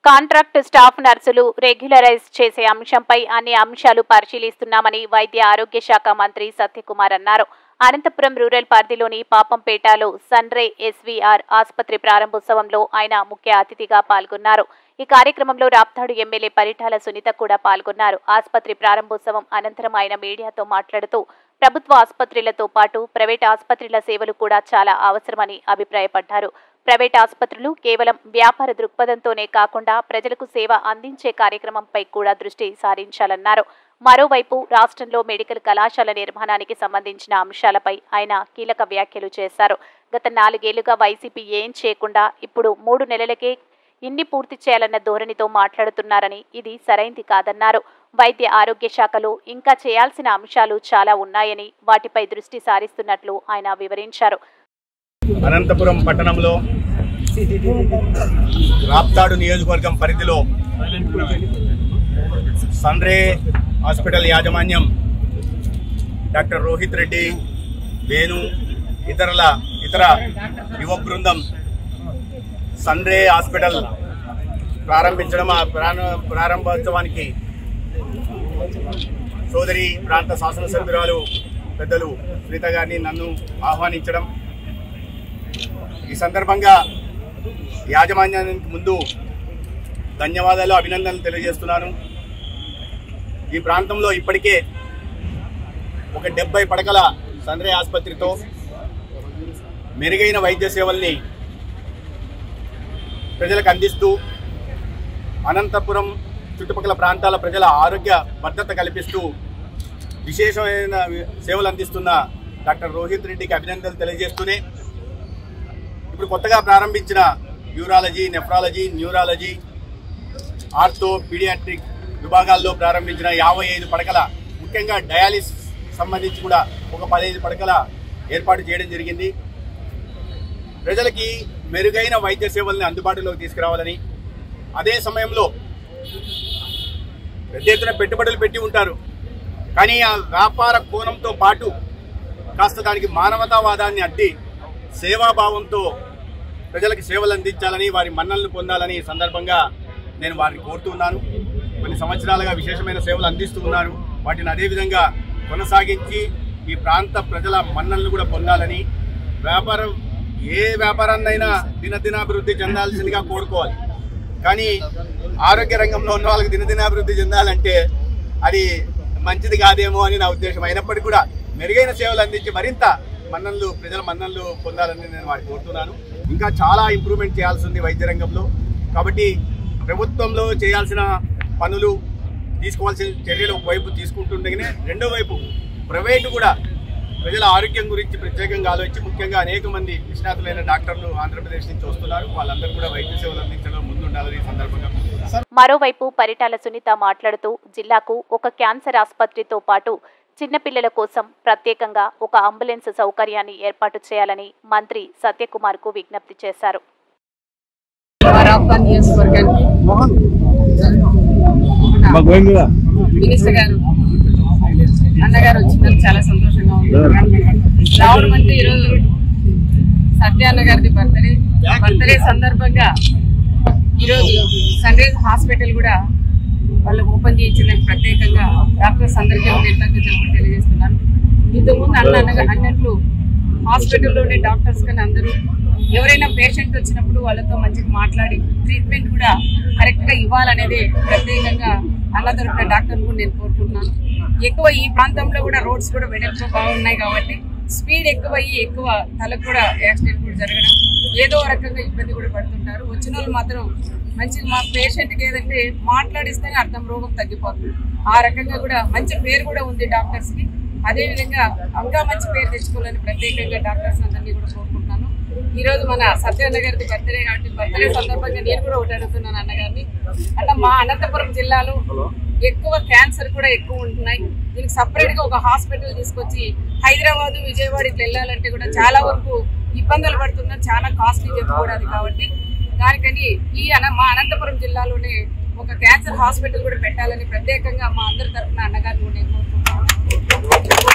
Contract staff నర్సులు regularise చేసే అంశంపై అన్ని అంశాలు పరిశీలిస్తున్నామని వైద్య ఆరోగ్య శాఖ మంత్రి సత్యకుమార్ అన్నారు. అనంతపురం రూరల్ పరిధిలోని పాపంపేటలో సన్రే ఎస్వీఆర్ ఆసుపత్రి ప్రారంభోత్సవంలో ఆయన ముఖ్య అతిథిగా పాల్గొన్నారు. ఈ కార్యక్రమంలో రాప్తాడు ఎమ్మెల్యే పరిటాల సునీత కూడా పాల్గొన్నారు. ఆసుపత్రి ప్రారంభోత్సవం అనంతరం ఆయన మీడియాతో మాట్లాడుతూ ప్రభుత్వ ఆసుపత్రులతో పాటు ప్రైవేట్ ఆసుపత్రుల సేవలు కూడా చాలా అవసరమని అభిప్రాయపడ్డారు. ప్రైవేట్ ఆసుపత్రులు కేవలం వ్యాపార దృక్పథంతోనే కాకుండా ప్రజలకు సేవ అందించే కార్యక్రమంపై కూడా దృష్టి సారించాలన్నారు. మరోవైపు రాష్ట్రంలో మెడికల్ కళాశాల నిర్మాణానికి సంబంధించిన అంశాలపై ఆయన కీలక వ్యాఖ్యలు చేశారు. గత 4 ఏళ్లుగా వైసీపీ ఏం చేయకుండా ఇప్పుడు 3 నెలలకే ఇన్ని పూర్తి చేయాలన్న ధోరణితో మాట్లాడుతున్నారని ఇది సరైంది కాదన్నారు. వైద్య ఆరోగ్య శాఖలో ఇంకా చేయాల్సిన అంశాలు చాలా ఉన్నాయని వాటిపై దృష్టి సారిస్తున్నట్లు ఆయన వివరించారు. అనంతపురం పట్టణంలో రాప్తాడు నియోజకవర్గం పరిధిలో సన్రే హాస్పిటల్ యాజమాన్యం డాక్టర్ రోహిత్ రెడ్డి, వేణు ఇతర యువ బృందం సన్రే హాస్పిటల్ ప్రారంభించడం, ఆ ప్రారంభోత్సవానికి సోదరి ప్రాంత శాసనసభ్యురాలు పెద్దలు శ్రీత గారిని నన్ను ఆహ్వానించడం, ఈ సందర్భంగా యాజమాన్యానికి ముందు ధన్యవాదాలు, అభినందనలు తెలియజేస్తున్నాను. ఈ ప్రాంతంలో ఇప్పటికే ఒక 70 పడకల సన్రే ఆసుపత్రితో మెరుగైన వైద్య సేవల్ని ప్రజలకు అందిస్తూ అనంతపురం చుట్టుపక్కల ప్రాంతాల ప్రజల ఆరోగ్య భద్రత కల్పిస్తూ విశేషమైన సేవలు అందిస్తున్న డాక్టర్ రోహిత్ రెడ్డికి అభినందనలు తెలియజేస్తూనే ఇప్పుడు కొత్తగా ప్రారంభించిన urology, nephrology, neurology, ortho, paediatric విభాగాల్లో ప్రారంభించిన 55 పడకల, ముఖ్యంగా డయాలిసిస్ సంబంధించి కూడా ఒక 15 పడకల ఏర్పాటు చేయడం జరిగింది. ప్రజలకి మెరుగైన వైద్య సేవల్ని అందుబాటులోకి తీసుకురావాలని, అదే సమయంలో పెద్ద ఎత్తున పెట్టుబడులు పెట్టి ఉంటారు, కానీ ఆ వ్యాపార కోణంతో పాటు కాస్త దానికి మానవతావాదాన్ని అడ్డి సేవాభావంతో ప్రజలకు సేవలు అందించాలని, వారి మన్నలను పొందాలని ఈ సందర్భంగా నేను వారిని కోరుతున్నాను. కొన్ని సంవత్సరాలుగా విశేషమైన సేవలు అందిస్తూ ఉన్నారు, వాటిని అదేవిధంగా కొనసాగించి ఈ ప్రాంత ప్రజల మన్నలను కూడా పొందాలని, ఏ వ్యాపారాన్నైనా దినదినాభివృద్ధి చెందాల్సిందిగా కోరుకోవాలి. కానీ ఆరోగ్య రంగంలో ఉన్న వాళ్ళకి దినదినాభివృద్ధి చెందాలంటే అది మంచిది కాదేమో అని నా ఉద్దేశం. అయినప్పటికీ కూడా మెరుగైన సేవలు అందించి మరింత ప్రజల మన్ననలు పొందాలని నేను వారికి కోరుతున్నాను. ఇంకా చాలా ఇంప్రూవ్మెంట్ చేయాల్సి ఉంది వైద్య రంగంలో. కాబట్టి ప్రభుత్వంలో చేయాల్సిన పనులు, తీసుకోవాల్సిన చర్యలు ఒకవైపు తీసుకుంటుండగానే రెండో వైపు ప్రైవేటు కూడా ప్రజల ఆరోగ్యం గురించి ప్రత్యేకంగా ఆలోచించి, ముఖ్యంగా అనేక మంది నిష్ణాతులైన డాక్టర్లు ఆంధ్రప్రదేశ్ నుంచి వస్తున్నారు, వాళ్ళందరూ కూడా వైద్య సేవలు అందించడం ముందుండాలని ఈ సందర్భంగా. మరోవైపు పరిటాల సునీత మాట్లాడుతూ జిల్లాకు ఒక క్యాన్సర్ ఆసుపత్రితో పాటు చిన్నపిల్లల కోసం ప్రత్యేకంగా ఒక అంబులెన్స్ సౌకర్యాన్ని ఏర్పాటు చేయాలని మంత్రి సత్యకుమార్ కు విజ్ఞప్తి చేశారు. మినిస్టర్ గారు, అన్నగారు వచ్చినందుకు చాలా సంతోషంగా ఉంది. రావడం అంటే ఈరోజు సత్య అన్నగారిది బర్త్డే సందర్భంగా ఈరోజు సన్రే హాస్పిటల్ కూడా వాళ్ళు ఓపెన్ చేయించడానికి ప్రత్యేకంగా డాక్టర్స్ అందరికీ కృతజ్ఞతలు తెలియజేస్తున్నాను. ఇంతకుముందు అన్నట్లు హాస్పిటల్లో ఉండే డాక్టర్స్ కానీ అందరూ ఎవరైనా పేషెంట్ వచ్చినప్పుడు వాళ్ళతో మంచిగా మాట్లాడి ట్రీట్మెంట్ కూడా కరెక్ట్గా ఇవ్వాలనేది ప్రత్యేకంగా అన్న తరపున డాక్టర్లు కూడా నేను కోరుకుంటున్నాను. ఎక్కువ ఈ ప్రాంతంలో కూడా రోడ్స్ కూడా వెడల్పు బాగున్నాయి కాబట్టి స్పీడ్ ఎక్కువ తలకు కూడా యాక్సిడెంట్ కూడా జరగడం, ఏదో రకంగా ఇబ్బంది కూడా పడుతుంటారు. వచ్చిన వాళ్ళు మాత్రం మంచిగా మా పేషెంట్కి ఏదంటే మాట్లాడిస్తేనే అర్థం రోగం తగ్గిపోతుంది. ఆ రకంగా కూడా మంచి పేరు కూడా ఉంది డాక్టర్స్కి. అదేవిధంగా ఇంకా మంచి పేరు తెచ్చుకోవాలని ప్రత్యేకంగా డాక్టర్స్ అందరినీ కూడా కోరుకుంటున్నాను. ఈరోజు మన సత్య అన్న గారిది బర్త్డే కాబట్టి బర్త్డే సందర్భంగా నేను కూడా ఒకటి అడుగుతున్నాను అన్నగారిని. అంటే మా అనంతపురం జిల్లాలో ఎక్కువ క్యాన్సర్ కూడా ఎక్కువ ఉంటున్నాయి. దీనికి సపరేట్గా ఒక హాస్పిటల్ తీసుకొచ్చి హైదరాబాద్, విజయవాడ ఇట్లా వెళ్ళాలంటే కూడా చాలా వరకు ఇబ్బందులు పడుతున్నారు, చాలా కాస్ట్లీ చెప్పుకోవడానికి. కాబట్టి దానికని మా అనంతపురం జిల్లాలోనే ఒక క్యాన్సర్ హాస్పిటల్ కూడా పెట్టాలని ప్రత్యేకంగా మా అందరి తరఫున అన్నగారిని నేను కోరుకుంటున్నాను.